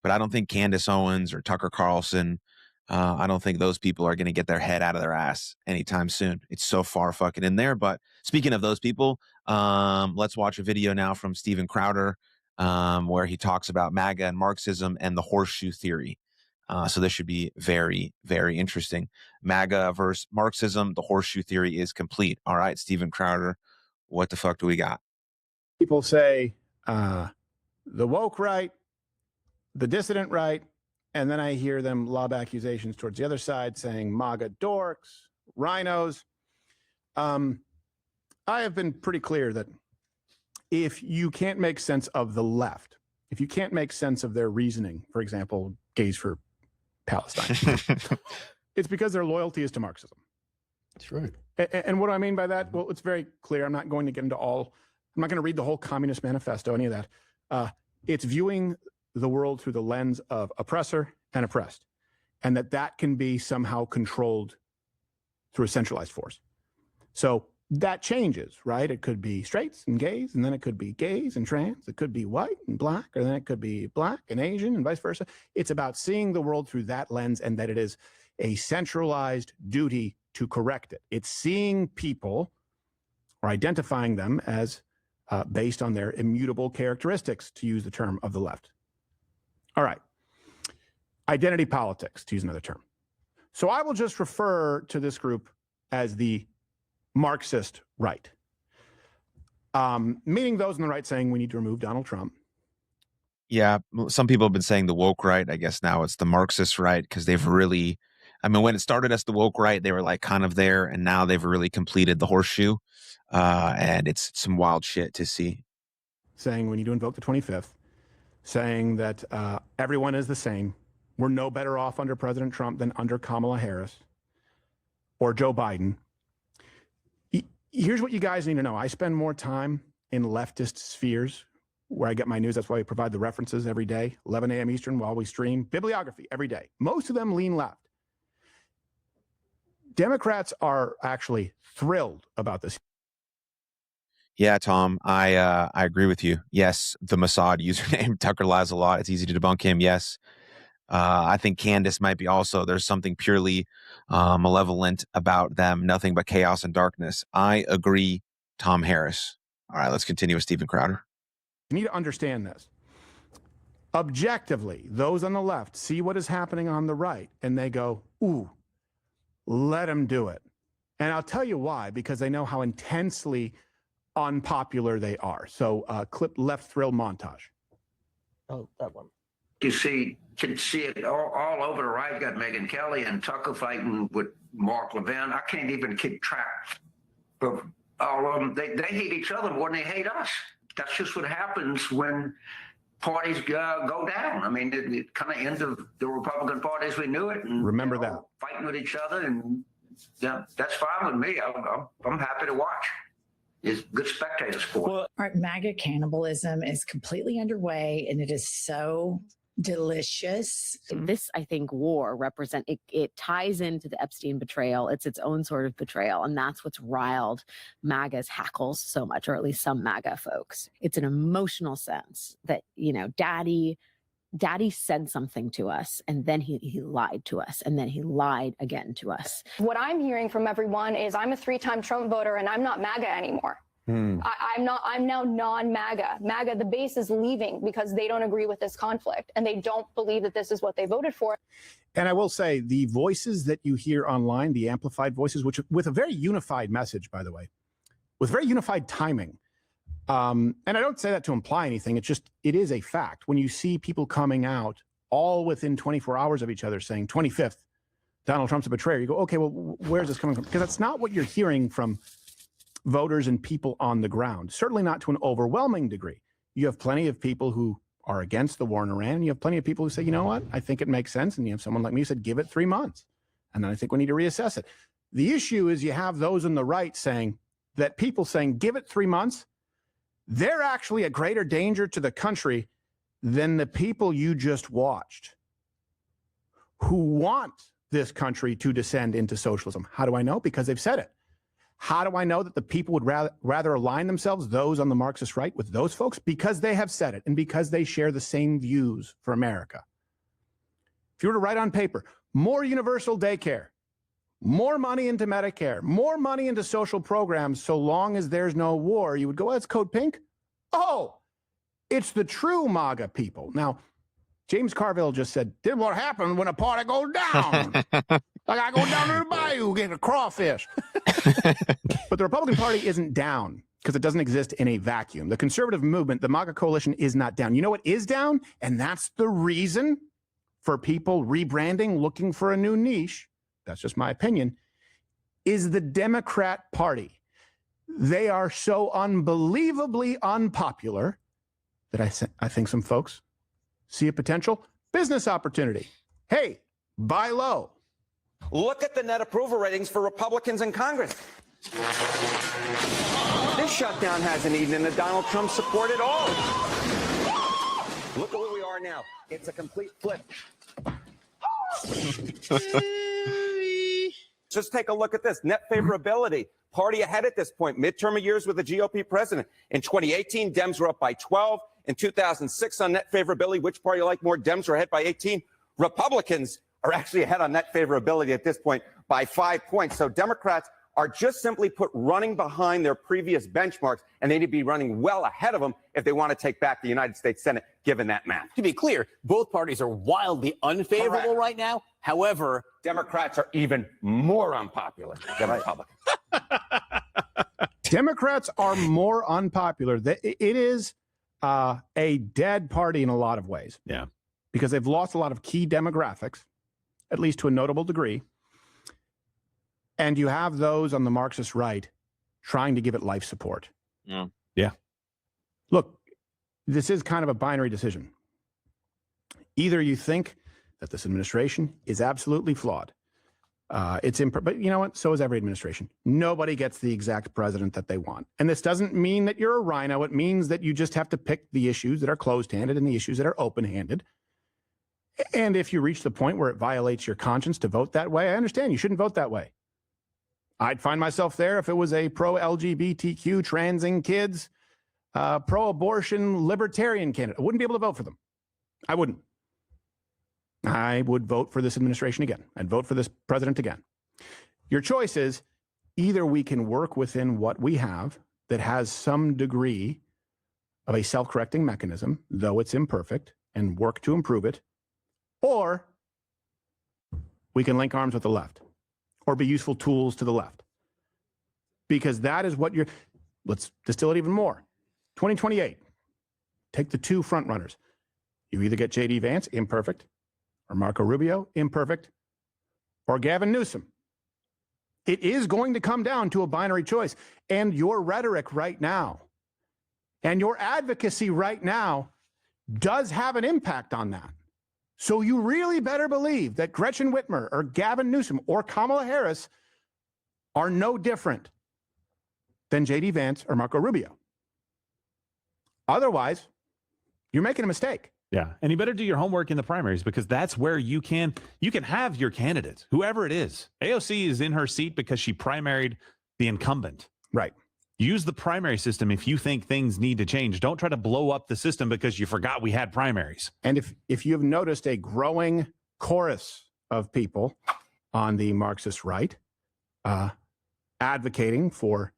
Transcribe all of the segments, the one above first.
but I don't think Candace Owens or Tucker Carlson, I don't think those people are going to get their head out of their ass anytime soon. It's so far fucking in there. But speaking of those people, let's watch a video now from Steven Crowder, where he talks about MAGA and Marxism and the horseshoe theory. So this should be very, very interesting. MAGA versus Marxism, the horseshoe theory is complete. All right, Steven Crowder, what the fuck do we got? People say the woke right, the dissident right, and then I hear them lob accusations towards the other side saying MAGA dorks, rhinos. I have been pretty clear that if you can't make sense of the left, if you can't make sense of their reasoning, for example, gays for Palestine, it's because their loyalty is to Marxism. That's right. And what do I mean by that? Well, it's very clear. I'm not going to get into I'm not going to read the whole Communist Manifesto, any of that. It's viewing the world through the lens of oppressor and oppressed, and that can be somehow controlled through a centralized force. So that changes, right? It could be straights and gays, and then it could be gays and trans. It could be white and black, or then it could be black and Asian and vice versa. It's about seeing the world through that lens, and that it is a centralized duty to correct it. It's seeing people or identifying them as based on their immutable characteristics, to use the term of the left. All right. Identity politics, to use another term. So I will just refer to this group as the Marxist right, meaning those on the right saying we need to remove Donald Trump. Yeah, some people have been saying the woke right. I guess now it's the Marxist right, because they've really, I mean, when it started as the woke right, they were like kind of there, and now they've really completed the horseshoe, and it's some wild shit to see. Saying we need to invoke the 25th, saying that everyone is the same. We're no better off under President Trump than under Kamala Harris or Joe Biden. Here's what you guys need to know. I spend more time in leftist spheres where I get my news. That's why we provide the references every day, 11 a.m. Eastern, while we stream. Bibliography every day. Most of them lean left. Democrats are actually thrilled about this. Yeah, Tom, I agree with you. Yes, the Mossad username, Tucker lies a lot. It's easy to debunk him. Yes. I think Candace might be also, there's something purely malevolent about them, nothing but chaos and darkness. I agree, Tom Harris. All right, let's continue with Steven Crowder. You need to understand this. Objectively, those on the left see what is happening on the right, and they go, ooh, let them do it. And I'll tell you why, because they know how intensely unpopular they are. So clip left thrill montage. Oh, that one. You can see it all over the right. Got Megyn Kelly and Tucker fighting with Mark Levin. I can't even keep track of all of them. They hate each other more than they hate us. That's just what happens when parties go down. I mean, it kind of ended the Republican Party as we knew it. And remember that fighting with each other, and yeah, that's fine with me. I'm happy to watch. It's good spectator sport. Well, our MAGA cannibalism is completely underway, and it is so delicious. This, I think, war it ties into the Epstein betrayal. It's its own sort of betrayal, and that's what's riled MAGA's hackles so much, or at least some MAGA folks. It's an emotional sense that, daddy said something to us, and then he lied to us, and then he lied again to us. What I'm hearing from everyone is I'm a 3-time Trump voter, and I'm not MAGA anymore. I'm now non-MAGA. MAGA, the base is leaving because they don't agree with this conflict, and they don't believe that this is what they voted for. And I will say, the voices that you hear online, the amplified voices, which with a very unified message, by the way, with very unified timing. And I don't say that to imply anything. It is a fact. When you see people coming out all within 24 hours of each other saying 25th, Donald Trump's a betrayer, you go, okay, well, where's this coming from? Because that's not what you're hearing from voters and people on the ground, certainly not to an overwhelming degree. You have plenty of people who are against the war in Iran, and you have plenty of people who say, you know what, I think it makes sense. And you have someone like me who said, give it 3 months. And then I think we need to reassess it. The issue is you have those on the right saying that people saying, give it 3 months, they're actually a greater danger to the country than the people you just watched who want this country to descend into socialism. How do I know? Because they've said it. How do I know that the people would rather align themselves, those on the Marxist right, with those folks? Because they have said it, and because they share the same views for America. if you were to write on paper, more universal daycare, more money into Medicare, more money into social programs, so long as there's no war, you would go, that's code pink. Oh, it's the true MAGA people. Now, James Carville just said, this is what happens when a party goes down. Like I go down to the bayou, get a crawfish. But the Republican Party isn't down because it doesn't exist in a vacuum. The conservative movement, the MAGA coalition, is not down. You know what is down? And that's the reason for people rebranding, looking for a new niche. That's just my opinion, is the Democrat Party. They are so unbelievably unpopular that I think some folks see a potential business opportunity. Hey, buy low. Look at the net approval ratings for Republicans in Congress. This shutdown hasn't eaten into Donald Trump's support at all. Look at where we are now. It's a complete flip. Just take a look at this. Net favorability. Party ahead at this point. Midterm years with the GOP president. In 2018, Dems were up by 12. In 2006, on net favorability, which party you like more? Dems were ahead by 18. Republicans are actually ahead on net favorability at this point by 5 points. So Democrats are just simply put running behind their previous benchmarks, and they need to be running well ahead of them if they want to take back the United States Senate, given that math. To be clear, both parties are wildly unfavorable Correct. right now. However, Democrats are even more unpopular than Republicans. Democrats are more unpopular. It is a dead party in a lot of ways. Yeah. Because they've lost a lot of key demographics, at least to a notable degree. And you have those on the Marxist right trying to give it life support. Yeah. Yeah. Look, this is kind of a binary decision. Either you think that this administration is absolutely flawed. But you know what? So is every administration. Nobody gets the exact president that they want. And this doesn't mean that you're a rhino. It means that you just have to pick the issues that are closed-handed and the issues that are open-handed. And if you reach the point where it violates your conscience to vote that way, I understand you shouldn't vote that way. I'd find myself there if it was a pro-LGBTQ, transing kids, pro-abortion, libertarian candidate. I wouldn't be able to vote for them. I wouldn't. I would vote for this administration again. I'd vote for this president again. Your choice is either we can work within what we have that has some degree of a self-correcting mechanism, though it's imperfect, and work to improve it, or we can link arms with the left or be useful tools to the left. Because that is what let's distill it even more. 2028, take the two frontrunners. You either get J.D. Vance, imperfect, or Marco Rubio, imperfect, or Gavin Newsom. It is going to come down to a binary choice. And your rhetoric right now and your advocacy right now does have an impact on that. So you really better believe that Gretchen Whitmer or Gavin Newsom or Kamala Harris are no different than J.D. Vance or Marco Rubio. Otherwise, you're making a mistake. Yeah, and you better do your homework in the primaries because that's where you can have your candidate, whoever it is. AOC is in her seat because she primaried the incumbent. Right. Use the primary system if you think things need to change. Don't try to blow up the system because you forgot we had primaries. And if you've noticed a growing chorus of people on the Marxist right advocating for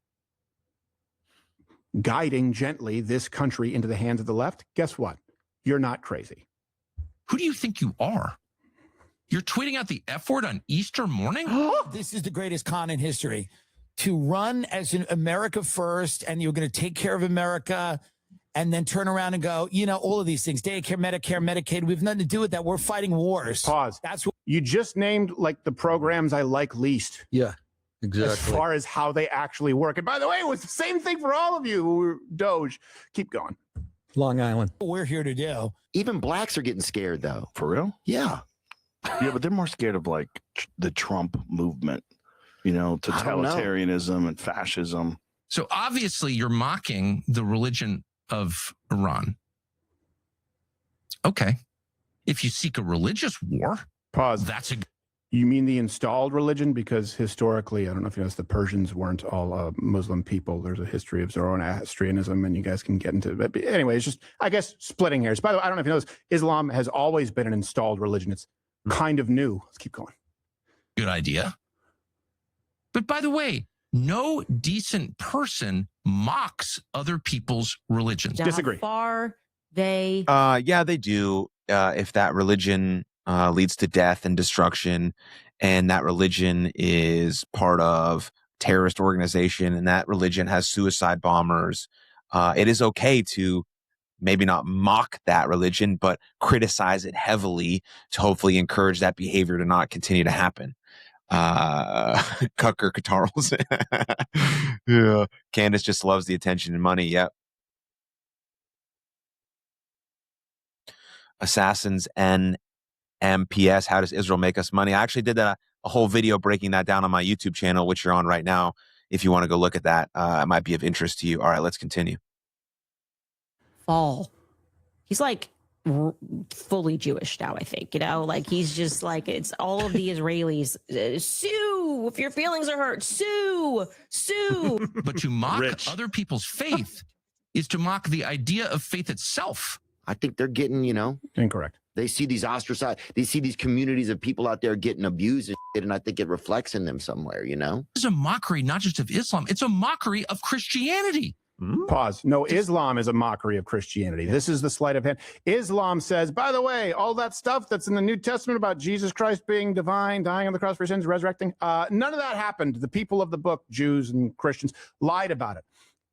guiding gently this country into the hands of the left, guess what? You're not crazy. Who do you think you are? You're tweeting out the F word on Easter morning? This is the greatest con in history. To run as an America first, and you're going to take care of America, and then turn around and go, all of these things, daycare, Medicare, Medicaid, we have nothing to do with that. We're fighting wars. Pause. That's what you just named like the programs I like least. Yeah, exactly. As far as how they actually work. And by the way, it was the same thing for all of you who were Doge. Keep going. Long Island. we're here to do. Even blacks are getting scared, though. For real? Yeah. Yeah, but they're more scared of like the Trump movement, totalitarianism and fascism. So obviously you're mocking the religion of Iran. Okay. If you seek a religious war, Pause. that's a... You mean the installed religion? Because historically, I don't know if you noticed, the Persians weren't all Muslim people. There's a history of Zoroastrianism, and you guys can get into it. But anyway, it's just, I guess, splitting hairs. By the way, I don't know if you noticed, Islam has always been an installed religion. It's kind of new. Let's keep going. Good idea. But by the way, no decent person mocks other people's religions. Disagree. How far they Yeah, they do. If that religion leads to death and destruction, and that religion is part of terrorist organization, and that religion has suicide bombers, it is okay to maybe not mock that religion, but criticize it heavily to hopefully encourage that behavior to not continue to happen. Cucker Catarles. Yeah. Candace just loves the attention and money. Yep. Assassins NMPS. How does Israel make us money? I actually did a whole video breaking that down on my YouTube channel, which you're on right now. If you want to go look at that, it might be of interest to you. All right, let's continue. Fall. He's like fully Jewish now, I think, like he's just like, it's all of the Israelis, sue if your feelings are hurt, sue. But to mock other people's faith is to mock the idea of faith itself. I think they're getting, Incorrect. They see these ostracized, they see these communities of people out there getting abused and shit, and I think it reflects in them somewhere, It's a mockery, not just of Islam, it's a mockery of Christianity. Pause. No, Islam is a mockery of Christianity. This is the sleight of hand. Islam says, by the way, all that stuff that's in the New Testament about Jesus Christ being divine, dying on the cross for sins, resurrecting, none of that happened. The people of the book, Jews and Christians, lied about it.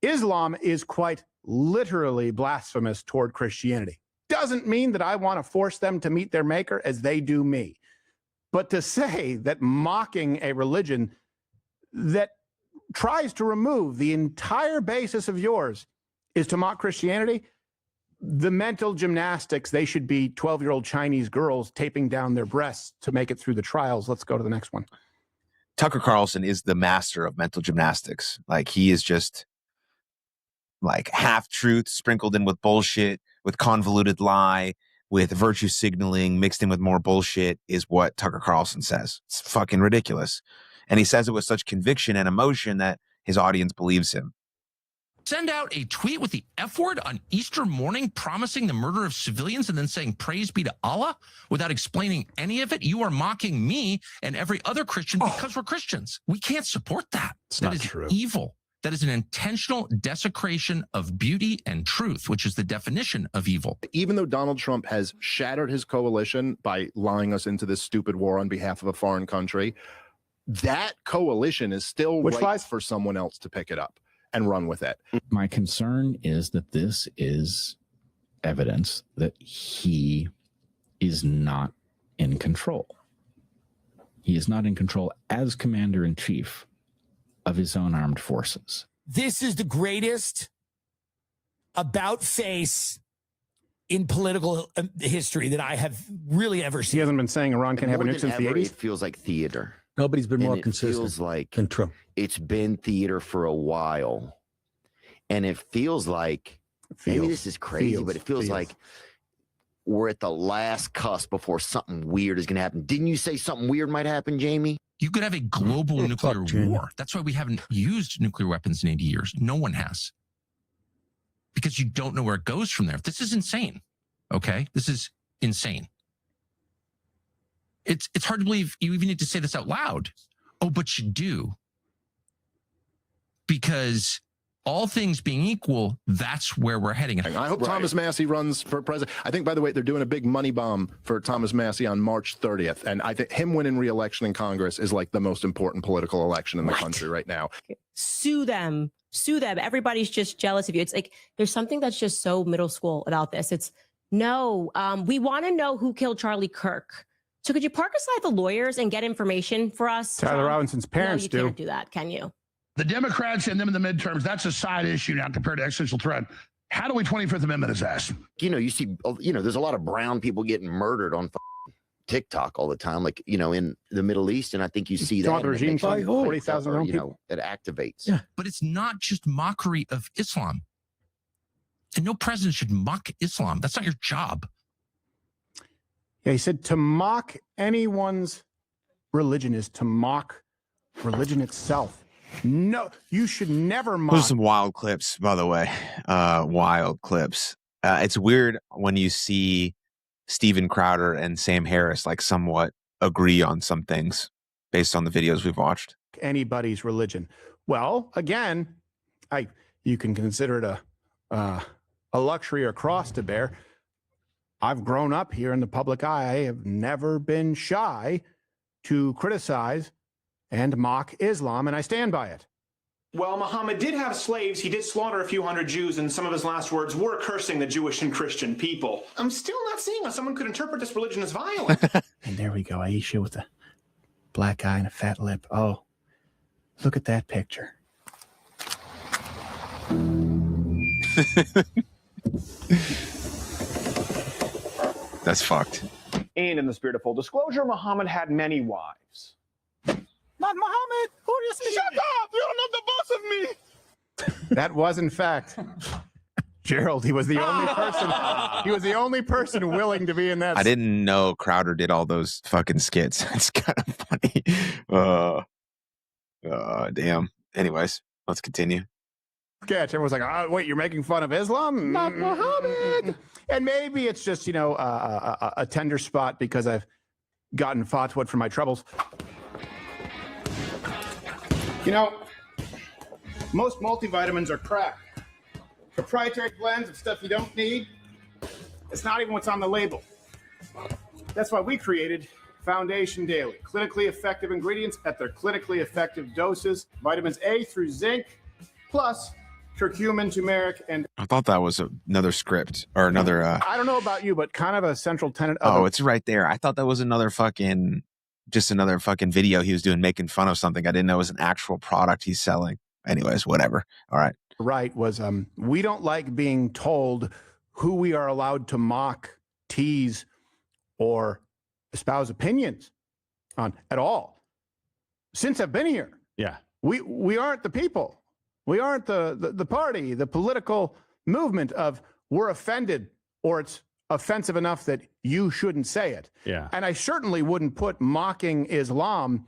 Islam is quite literally blasphemous toward Christianity. Doesn't mean that I want to force them to meet their maker as they do me. But to say that mocking a religion that tries to remove the entire basis of yours is to mock Christianity, the mental gymnastics, they should be 12-year-old Chinese girls taping down their breasts to make it through the trials. Let's go to the next one. Tucker Carlson is the master of mental gymnastics. Like, he is just like half truth sprinkled in with bullshit, with convoluted lie, with virtue signaling mixed in with more bullshit is what Tucker Carlson says. It's fucking ridiculous. And he says it with such conviction and emotion that his audience believes him. Send out a tweet with the F word on Easter morning promising the murder of civilians and then saying praise be to Allah without explaining any of it. You are mocking me and every other Christian because we're Christians. We can't support that. That is evil. That is an intentional desecration of beauty and truth, which is the definition of evil. Even though Donald Trump has shattered his coalition by lying us into this stupid war on behalf of a foreign country, that coalition is still for someone else to pick it up and run with it. My concern is that this is evidence that he is not in control. He is not in control as commander-in-chief of his own armed forces. This is the greatest about face in political history that I have really ever seen. He hasn't been saying Iran can have a nuke since the 80s. It feels like theater. Nobody's been more it consistent feels like than Trump. It's been theater for a while. And it feels like, maybe this is crazy, but it feels like we're at the last cusp before something weird is going to happen. Didn't you say something weird might happen, Jamie? You could have a global nuclear war. That's why we haven't used nuclear weapons in 80 years. No one has. Because you don't know where it goes from there. This is insane. Okay? This is insane. It's hard to believe you even need to say this out loud. Oh, but you do. Because all things being equal, that's where we're heading. I hope Thomas Massey runs for president. I think, by the way, they're doing a big money bomb for Thomas Massey on March 30th. And I think him winning re-election in Congress is like the most important political election in the country right now. Sue them. Everybody's just jealous of you. It's like, there's something that's just so middle school about this. It's no, we want to know who killed Charlie Kirk. So could you park aside the lawyers and get information for us? Tyler Robinson's parents do. You can't do that, can you? The Democrats and them in the midterms, that's a side issue now compared to existential threat. How do we 25th Amendment his ass? You see, there's a lot of brown people getting murdered on TikTok all the time, like, in the Middle East. And I think you see that. Regime 40,000 people. It activates. Yeah. But it's not just mockery of Islam. And no president should mock Islam. That's not your job. Yeah, he said to mock anyone's religion is to mock religion itself. No, you should never mock. Those are some wild clips, by the way. Wild clips. It's weird when you see Steven Crowder and Sam Harris like somewhat agree on some things based on the videos we've watched. Anybody's religion. Well, again, you can consider it a luxury or cross to bear. I've grown up here in the public eye. I have never been shy to criticize and mock Islam, and I stand by it. Well, Muhammad did have slaves. He did slaughter a few hundred Jews, and some of his last words were cursing the Jewish and Christian people. I'm still not seeing how someone could interpret this religion as violent. And there we go, Aisha with a black eye and a fat lip. Oh, look at that picture. That's fucked. And in the spirit of full disclosure, Muhammad had many wives. Not Muhammad. Who are you listening to? Shut up! You don't know the boss of me. That was, in fact, Gerald. He was the only person. He was the only person willing to be in that. I didn't know Crowder did all those fucking skits. It's kind of funny. Damn. Anyways, let's continue. Sketch. Everyone's like, "Oh, wait, you're making fun of Islam?" Not Muhammad. And maybe it's just, you know, a tender spot because I've gotten fatwa'd for my troubles. You know, most multivitamins are crap. Proprietary blends of stuff you don't need. It's not even what's on the label. That's why we created Foundation Daily. Clinically effective ingredients at their clinically effective doses. Vitamins A through zinc, plus curcumin, turmeric, and... I thought that was another script or another... I don't know about you, but kind of a central tenet of... Oh, it's right there. I thought that was another fucking video he was doing making fun of something. I didn't know it was an actual product he's selling. Anyways, whatever. All right. Right, was we don't like being told who we are allowed to mock, tease, or espouse opinions on at all. Since I've been here. Yeah. We aren't the people. We aren't the party, the political movement of we're offended or it's offensive enough that you shouldn't say it. Yeah. And I certainly wouldn't put mocking Islam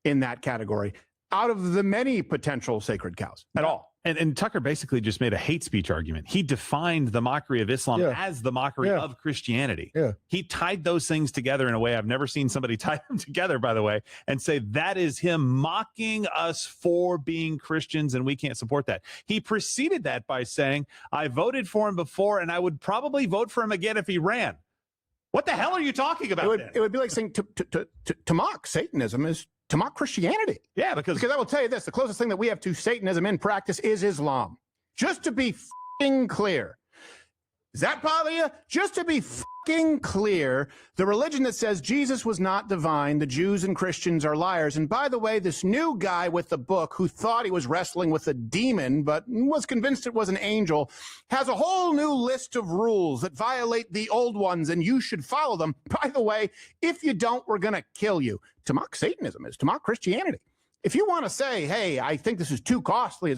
in that category out of the many potential sacred cows at all. And Tucker basically just made a hate speech argument. He defined the mockery of Islam as the mockery of Christianity. Yeah. He tied those things together in a way I've never seen somebody tie them together, by the way, and say that is him mocking us for being Christians and we can't support that. He preceded that by saying, I voted for him before and I would probably vote for him again if he ran. What the hell are you talking about? It would be like saying to mock Satanism is to mock Christianity. Yeah, because I will tell you this, the closest thing that we have to Satanism in practice is Islam. Just to be f***ing clear. Does that bother you? Just to be f***ing clear, the religion that says Jesus was not divine, the Jews and Christians are liars. And by the way, this new guy with the book who thought he was wrestling with a demon but was convinced it was an angel has a whole new list of rules that violate the old ones and you should follow them. By the way, if you don't, we're going to kill you. To mock Satanism is to mock Christianity. If you want to say, hey, I think this is too costly,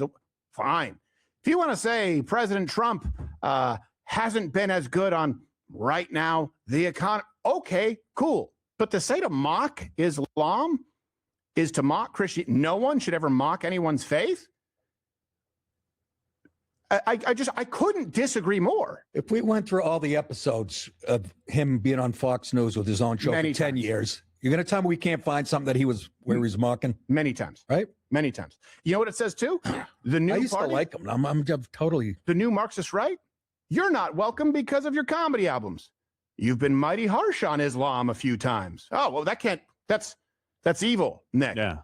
fine. If you want to say President Trump hasn't been as good on right now the economy, okay, cool. But to say to mock Islam is to mock Christianity. No one should ever mock anyone's faith. I couldn't disagree more. If we went through all the episodes of him being on Fox News with his own show for 10 years, you're going to tell me we can't find something that he was where he's mocking? Many times. Right? Many times. You know what it says too? The new I used party, to like him. I'm totally... The new Marxist right? You're not welcome because of your comedy albums. You've been mighty harsh on Islam a few times. Oh, well, that's evil, Nick. Yeah.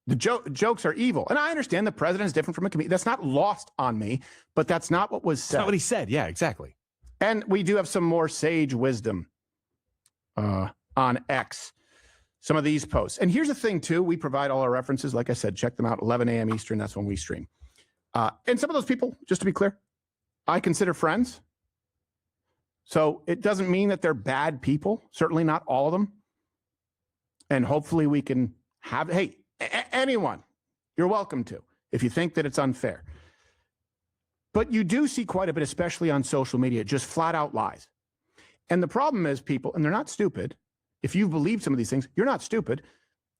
The jokes are evil. And I understand the president is different from a comedian. That's not lost on me, but that's not what was said. That's not what he said. Yeah, exactly. And we do have some more sage wisdom on X. Some of these posts. And here's the thing, too. We provide all our references. Like I said, check them out. 11 a.m. Eastern. That's when we stream. And some of those people, just to be clear, I consider friends. So it doesn't mean that they're bad people. Certainly not all of them. And hopefully we can have, hey, anyone, you're welcome to, if you think that it's unfair. But you do see quite a bit, especially on social media, just flat out lies. And the problem is people, and they're not stupid. If you believe some of these things, you're not stupid.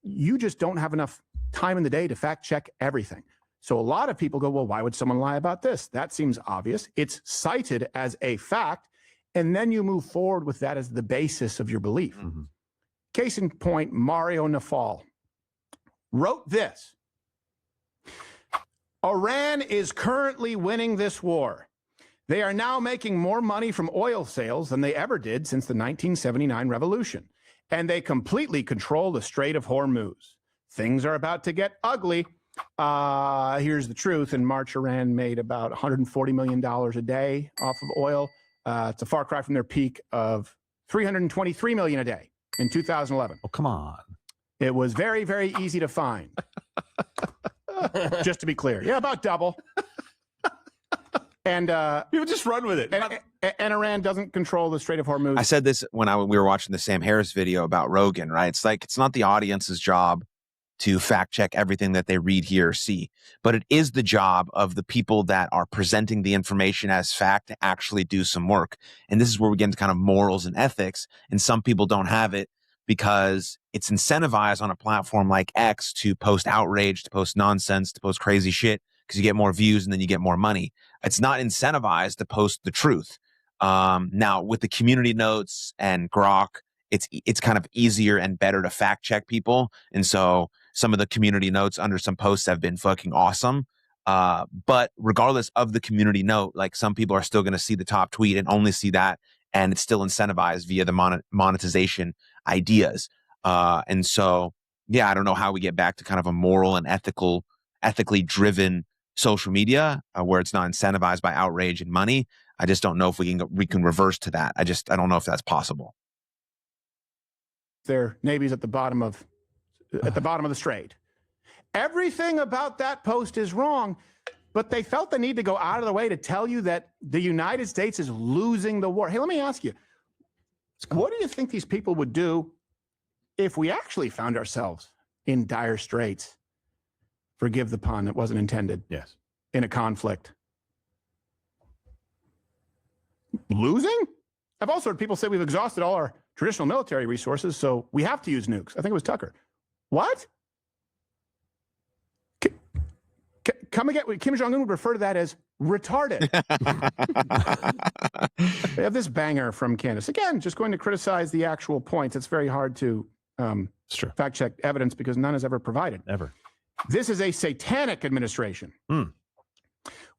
You just don't have enough time in the day to fact check everything. So a lot of people go, well, why would someone lie about this? That seems obvious. It's cited as a fact. and then you move forward with that as the basis of your belief. Case in point, Mario Nafal wrote this: Iran is currently winning this war. They are now making more money from oil sales than they ever did since the 1979 revolution, and they completely control the Strait of Hormuz. Things are about to get ugly. Here's the truth. In March, Iran made about $140 million a day off of oil. It's a far cry from their peak of $323 million a day in 2011. Oh, come on. It was very, very easy to find. Just to be clear. Yeah, about double. And people just run with it. And Iran doesn't control the Strait of Hormuz. I said this when we were watching the Sam Harris video about Rogan, right? It's like, it's not the audience's job to fact check everything that they read, hear, or see, but it is the job of the people that are presenting the information as fact to actually do some work. And this is where we get into kind of morals and ethics. And some people don't have it because it's incentivized on a platform like X to post outrage, to post nonsense, to post crazy shit, because you get more views and then you get more money. It's not incentivized to post the truth. Now, with the community notes and Grok, it's kind of easier and better to fact check people. And so some of the community notes under some posts have been fucking awesome. But regardless of the community note, like, some people are still going to see the top tweet and only see that. And it's still incentivized via the monetization ideas. And so, yeah, I don't know how we get back to kind of a moral and ethically driven social media where it's not incentivized by outrage and money. I just don't know if we can reverse to that. I don't know if that's possible. Their navy's at the bottom of the strait. Everything about that post is wrong, but they felt the need to go out of their way to tell you that the United States is losing the war. Hey, let me ask you, what do you think these people would do if we actually found ourselves in dire straits? Forgive the pun, it wasn't intended. Yes. In a conflict. Losing? I've also heard people say we've exhausted all our traditional military resources, so we have to use nukes. I think it was Tucker. What? Come again. Kim Jong-un would refer to that as retarded. They have this banger from Candace. Again, just going to criticize the actual points. It's very hard to fact check evidence because none is ever provided. Ever. This is a satanic administration.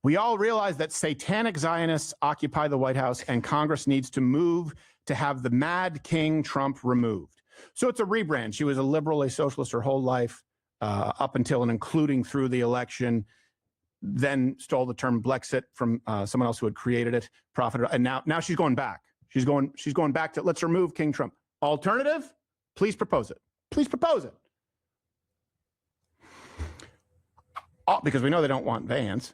We all realize that satanic Zionists occupy the White House and Congress needs to move to have the mad King Trump removed. So it's a rebrand. She was a liberal, a socialist her whole life, up until and including through the election, then stole the term Blexit from someone else who had created it, profited, and now she's going back. She's going back to, let's remove King Trump. Alternative? Please propose it. Please propose it. Because we know they don't want Vance.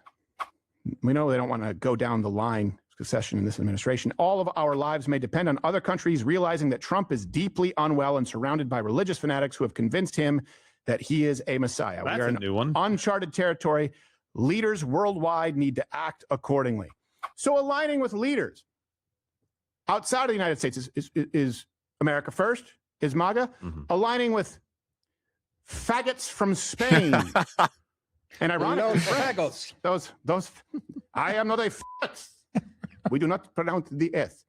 We know they don't want to go down the line succession in this administration. All of our lives may depend on other countries realizing that Trump is deeply unwell and surrounded by religious fanatics who have convinced him that he is a messiah. That's we are a in new one. Uncharted territory. Leaders worldwide need to act accordingly. So aligning with leaders outside of the United States is America first, is MAGA. Aligning with faggots from Spain. And ironically, those I am not a faggot. We do not pronounce the S.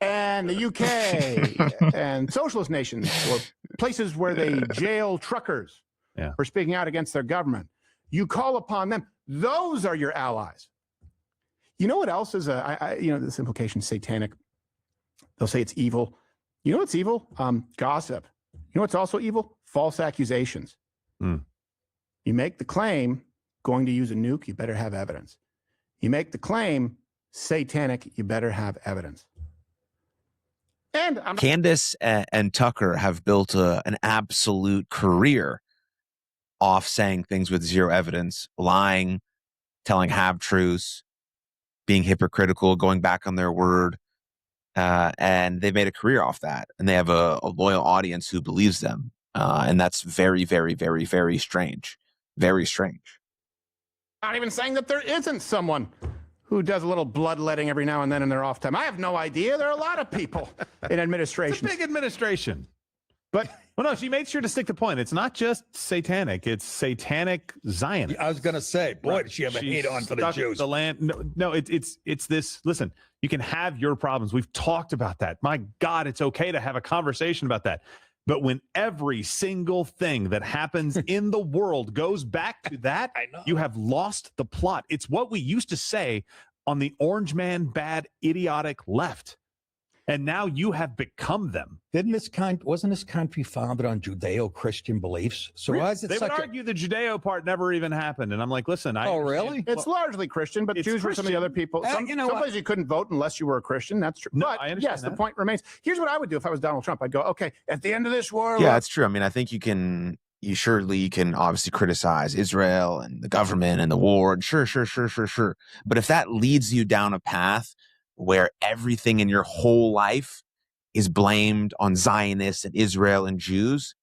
And the UK and socialist nations, or places where they jail truckers for speaking out against their government. You call upon them. Those are your allies. You know what else is this implication, satanic. They'll say it's evil. You know what's evil? Gossip. You know what's also evil? False accusations. You make the claim, going to use a nuke, you better have evidence. You make the claim, satanic, you better have evidence. And Candace and Tucker have built an absolute career off saying things with zero evidence, lying, telling half-truths, being hypocritical, going back on their word. And they've made a career off that. And they have a loyal audience who believes them. And that's very, very, very, very strange. Very strange. Not even saying that there isn't someone who does a little bloodletting every now and then in their off time. I have no idea. There are a lot of people in administration. It's a big administration. But well, no, she made sure to stick the point. It's not just satanic; it's satanic Zionist. I was going to say, boy, Right. did she have a She's hate on for the stuck Jews. The land. No, it's this. Listen, you can have your problems. We've talked about that. My God, it's okay to have a conversation about that. But when every single thing that happens in the world goes back to that, you have lost the plot. It's what we used to say on the orange man, bad, idiotic left. And now you have become them. Wasn't this country founded on Judeo-Christian beliefs? So why is it they would such argue the Judeo part never even happened. And I'm like, listen, Oh, really? It's largely Christian, but Jews were some of the other people. Some places you couldn't vote unless you were a Christian. That's true. No, but I understand yes, that. the point remains. Here's what I would do if I was Donald Trump. I'd go, okay, at the end of this war. Yeah, it's true. I mean, I think you can obviously criticize Israel and the government and the war. Sure. But if that leads you down a path where everything in your whole life is blamed on Zionists and Israel and Jews,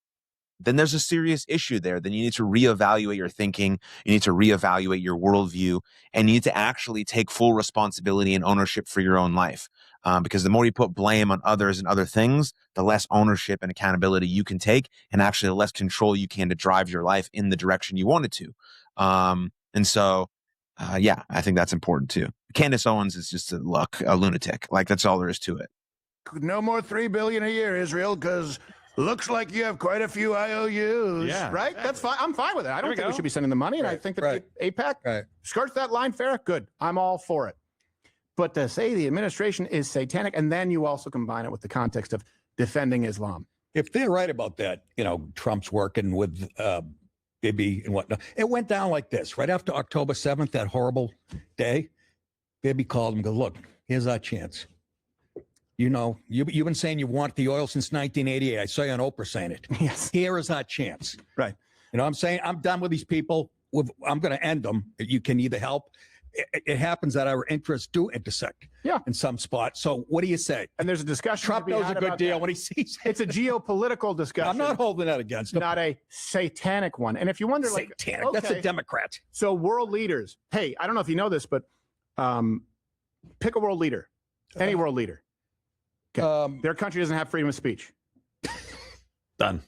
then there's a serious issue there. Then you need to reevaluate your thinking. You need to reevaluate your worldview, and you need to actually take full responsibility and ownership for your own life. Because the more you put blame on others and other things, the less ownership and accountability you can take, and actually the less control you can to drive your life in the direction you want it to. Yeah, I think that's important too. Candace Owens is just a lunatic. Like, that's all there is to it. No more $3 billion a year, Israel, because looks like you have quite a few IOUs. Yeah, right? exactly. That's fine. I'm fine with it. I don't think we should be sending the money, and I think that AIPAC skirts that line fair. Good. I'm all for it. But to say the administration is satanic, and then you also combine it with the context of defending Islam. If they're right about that, Trump's working with Bibi and whatnot. It went down like this. Right after October 7th, that horrible day, Bibi called him and goes, look, here's our chance. You've been saying you want the oil since 1988. I saw you on Oprah saying it. Yes. Here is our chance. Right. I'm saying I'm done with these people. I'm going to end them. You can either help. It happens that our interests do intersect in some spots. So what do you say? And there's a discussion. Trump knows a good deal when he sees it. It's a geopolitical discussion. I'm not holding that against him. Not a satanic one. And if you wonder, satanic, that's a Democrat. So world leaders. Hey, I don't know if you know this, but pick a world leader, any world leader. Okay. Their country doesn't have freedom of speech. Done.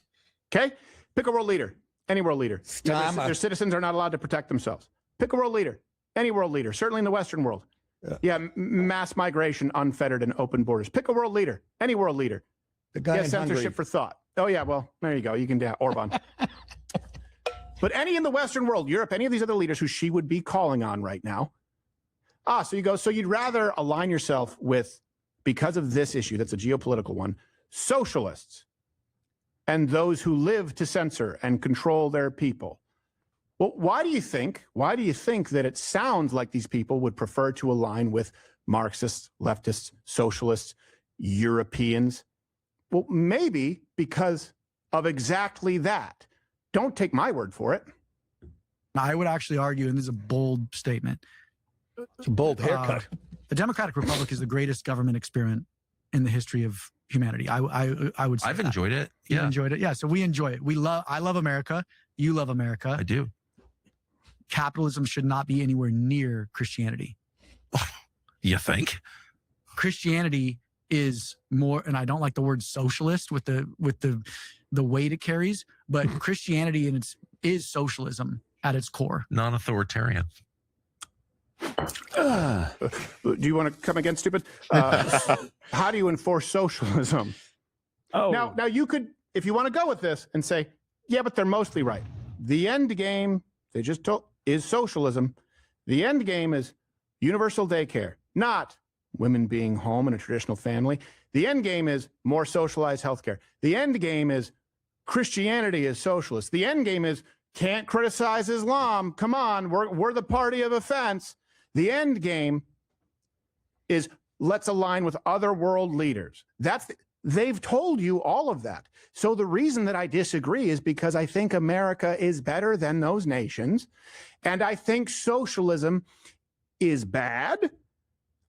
Okay. Pick a world leader, any world leader. Their citizens are not allowed to protect themselves. Pick a world leader, any world leader, certainly in the Western world. Mass migration, unfettered and open borders. Pick a world leader, any world leader. The guy in censorship Hungary. for thought. Oh, yeah. Well, there you go. You can do Orban. But any in the Western world, Europe, any of these other leaders who she would be calling on right now. So you'd rather align yourself with, because of this issue, that's a geopolitical one, socialists and those who live to censor and control their people. Well, why do you think that it sounds like these people would prefer to align with Marxists, leftists, socialists, Europeans? Well, maybe because of exactly that. Don't take my word for it. I would actually argue, and this is a bold statement. It's a bold haircut. The Democratic Republic is the greatest government experiment in the history of humanity. I would say I've enjoyed it. Yeah. Enjoyed it. Yeah. So we enjoy it. I love America. You love America. I do. Capitalism should not be anywhere near Christianity. You think? Christianity is more, and I don't like the word socialist with the weight it carries, but Christianity is socialism at its core. Non-authoritarian. Do you want to come again, stupid? How do you enforce socialism? Now you could, if you want to go with this and say, yeah, but they're mostly right. The end game, they just told, is socialism. The end game is universal daycare, not women being home in a traditional family. The end game is more socialized healthcare. The end game is Christianity is socialist. The end game is can't criticize Islam. Come on, we're the party of offense. The end game is let's align with other world leaders. They've told you all of that. So the reason that I disagree is because I think America is better than those nations. And I think socialism is bad.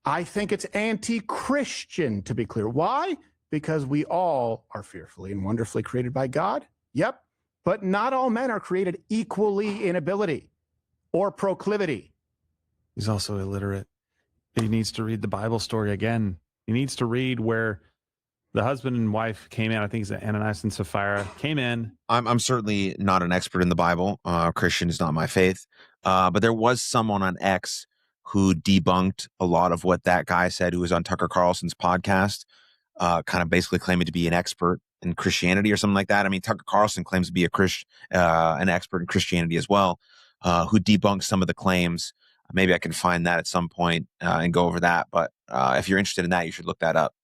I think it's anti-Christian, to be clear. Why? Because we all are fearfully and wonderfully created by God. Yep. But not all men are created equally in ability or proclivity. He's also illiterate. He needs to read the Bible story again. He needs to read where The husband and wife came in. I think it's Ananias and Sapphira came in. I'm certainly not an expert in the Bible. Christian is not my faith. But there was someone on X who debunked a lot of what that guy said, who was on Tucker Carlson's podcast, kind of basically claiming to be an expert in Christianity or something like that. I mean, Tucker Carlson claims to be an expert in Christianity as well, who debunked some of the claims. Maybe I can find that at some point and go over that. But if you're interested in that, you should look that up.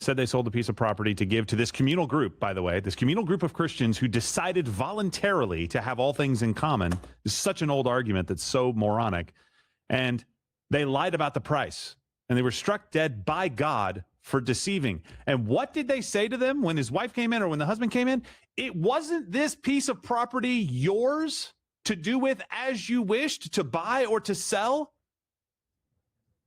Said they sold a piece of property to give to this communal group, by the way, this communal group of Christians who decided voluntarily to have all things in common. This is such an old argument that's so moronic. And they lied about the price. And they were struck dead by God for deceiving. And what did they say to them when his wife came in or when the husband came in? It wasn't this piece of property yours to do with as you wished, to buy or to sell.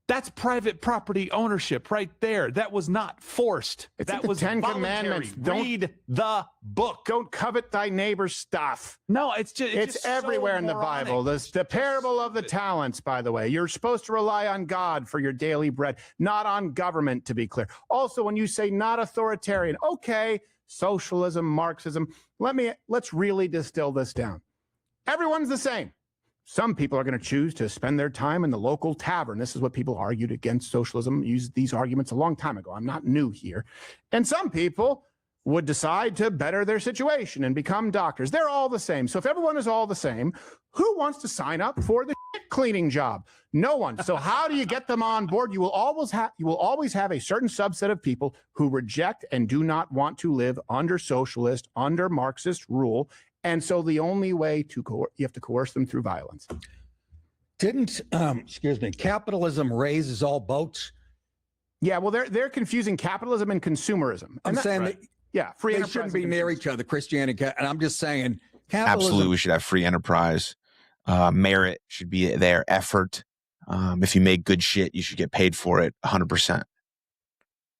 That's private property ownership right there. That was not forced. It's that the was Ten voluntary. Commandments. Read the book. Don't covet thy neighbor's stuff. No, it's just everywhere in the Bible. The parable of the talents, by the way. You're supposed to rely on God for your daily bread, not on government, to be clear. Also, when you say not authoritarian, okay, socialism, Marxism, let's really distill this down. Everyone's the same. Some people are going to choose to spend their time in the local tavern. This is what people argued against socialism, used these arguments a long time ago. I'm not new here. And some people would decide to better their situation and become doctors. They're all the same. So if everyone is all the same, who wants to sign up for the shit cleaning job? No one. So how do you get them on board? You will always have a certain subset of people who reject and do not want to live under socialist, under Marxist rule. And so the only way you have to coerce them through violence. Didn't capitalism raises all boats? Yeah, well, they're confusing capitalism and consumerism. I'm saying that, yeah, free they enterprise shouldn't be near each other, Christianity. And I'm just saying, capitalism. Absolutely, we should have free enterprise. Merit should be there. Effort. If you make good shit, you should get paid for it 100%.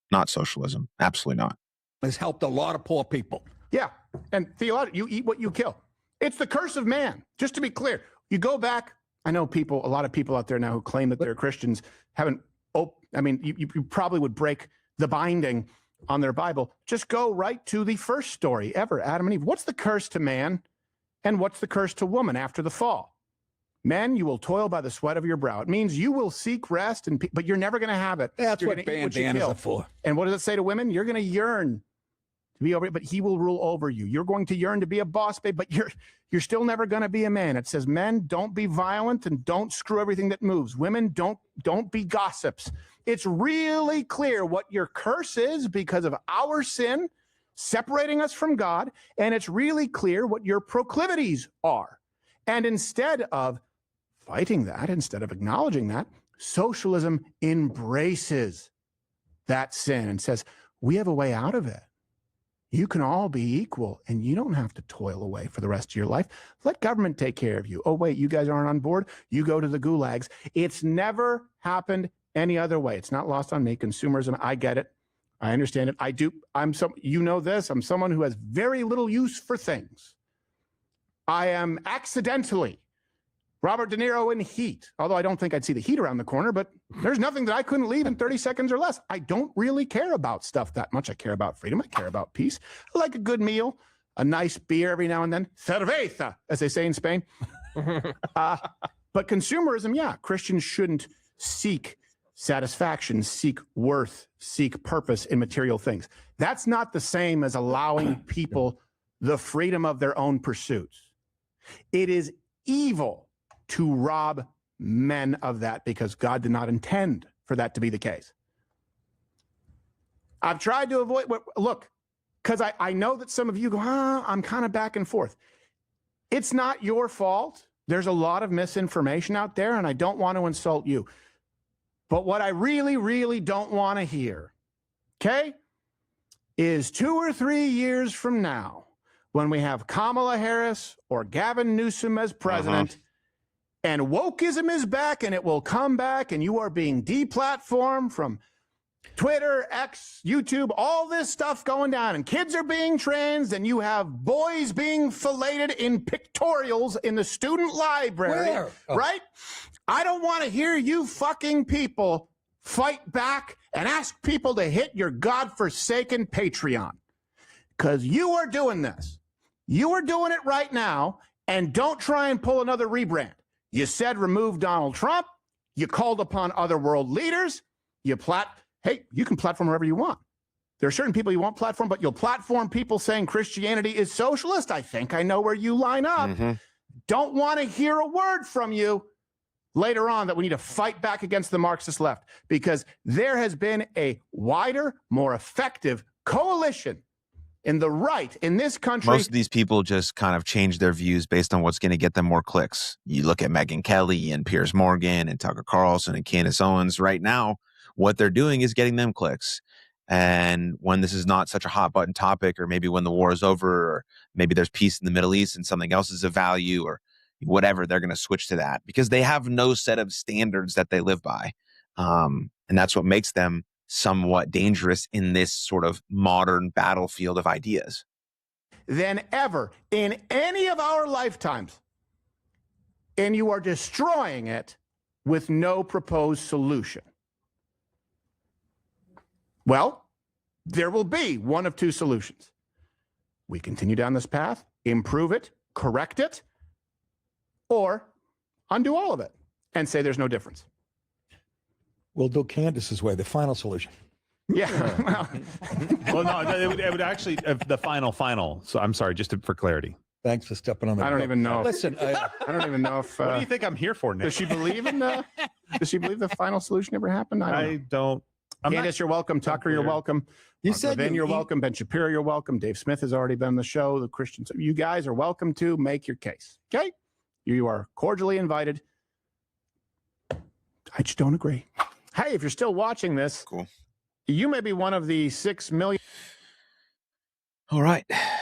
Not socialism. Absolutely not. Has helped a lot of poor people. Yeah. And theologically, you eat what you kill. It's the curse of man. Just to be clear, you go back. I know a lot of people out there now who claim that they're Christians haven't. You probably would break the binding on their Bible. Just go right to the first story ever, Adam and Eve. What's the curse to man and what's the curse to woman after the fall? Men, you will toil by the sweat of your brow. It means you will seek rest, but you're never going to have it. That's what bandanas are for. And what does it say to women? You're going to yearn to be over, but he will rule over you. You're going to yearn to be a boss babe, but you're still never going to be a man. It says, men, don't be violent and don't screw everything that moves. Women, don't be gossips. It's really clear what your curse is because of our sin separating us from God, and it's really clear what your proclivities are. And instead of fighting that, instead of acknowledging that, socialism embraces that sin and says, we have a way out of it. You can all be equal, and you don't have to toil away for the rest of your life. Let government take care of you. Oh, wait, you guys aren't on board? You go to the gulags. It's never happened any other way. It's not lost on me. Consumerism, I get it. I understand it. I do. You know this. I'm someone who has very little use for things. I am accidentally Robert De Niro in Heat, although I don't think I'd see the heat around the corner, but there's nothing that I couldn't leave in 30 seconds or less. I don't really care about stuff that much. I care about freedom. I care about peace. I like a good meal, a nice beer every now and then. Cerveza, as they say in Spain. But consumerism, yeah, Christians shouldn't seek satisfaction, seek worth, seek purpose in material things. That's not the same as allowing people the freedom of their own pursuits. It is evil to rob men of that because God did not intend for that to be the case. I've tried to avoid, look, because I know that some of you go, I'm kind of back and forth. It's not your fault. There's a lot of misinformation out there, and I don't want to insult you. But what I really, really don't want to hear, okay, is 2 or 3 years from now, when we have Kamala Harris or Gavin Newsom as president, and wokeism is back, and it will come back, and you are being deplatformed from Twitter, X, YouTube, all this stuff going down, and kids are being trans, and you have boys being filleted in pictorials in the student library, right? I don't want to hear you fucking people fight back and ask people to hit your godforsaken Patreon. Because you are doing this. You are doing it right now, and don't try and pull another rebrand. You said remove Donald Trump. You called upon other world leaders. Hey, you can platform wherever you want. There are certain people you won't platform, but you'll platform people saying Christianity is socialist. I think I know where you line up. Don't want to hear a word from you later on that we need to fight back against the Marxist left, because there has been a wider, more effective coalition in the right in this country. Most of these people just kind of change their views based on what's going to get them more clicks. You look at Megyn Kelly and Piers Morgan and Tucker Carlson and Candace Owens right now, what they're doing is getting them clicks. And when this is not such a hot button topic, or maybe when the war is over, or maybe there's peace in the Middle East and something else is of value or whatever, they're going to switch to that because they have no set of standards that they live by. And that's what makes them somewhat dangerous in this sort of modern battlefield of ideas. Than ever in any of our lifetimes. And you are destroying it with no proposed solution. Well, there will be one of two solutions. We continue down this path, improve it, correct it, or undo all of it and say there's no difference. We'll do Candace's way, the final solution. Yeah. Well, no, it would actually, the final. So I'm sorry, just for clarity. Thanks for stepping on the. I don't even know. Listen, I don't even know if. What do you think I'm here for, Nick? Does she believe in the? Does she believe the final solution ever happened? I don't. Candace, you're welcome. Tucker, you're welcome. You said Ben, you're welcome. Ben Shapiro, you're welcome. Dave Smith has already been on the show. The Christians, you guys are welcome to make your case. Okay, you are cordially invited. I just don't agree. Hey, if you're still watching this, cool. You may be one of the 6 million. All right.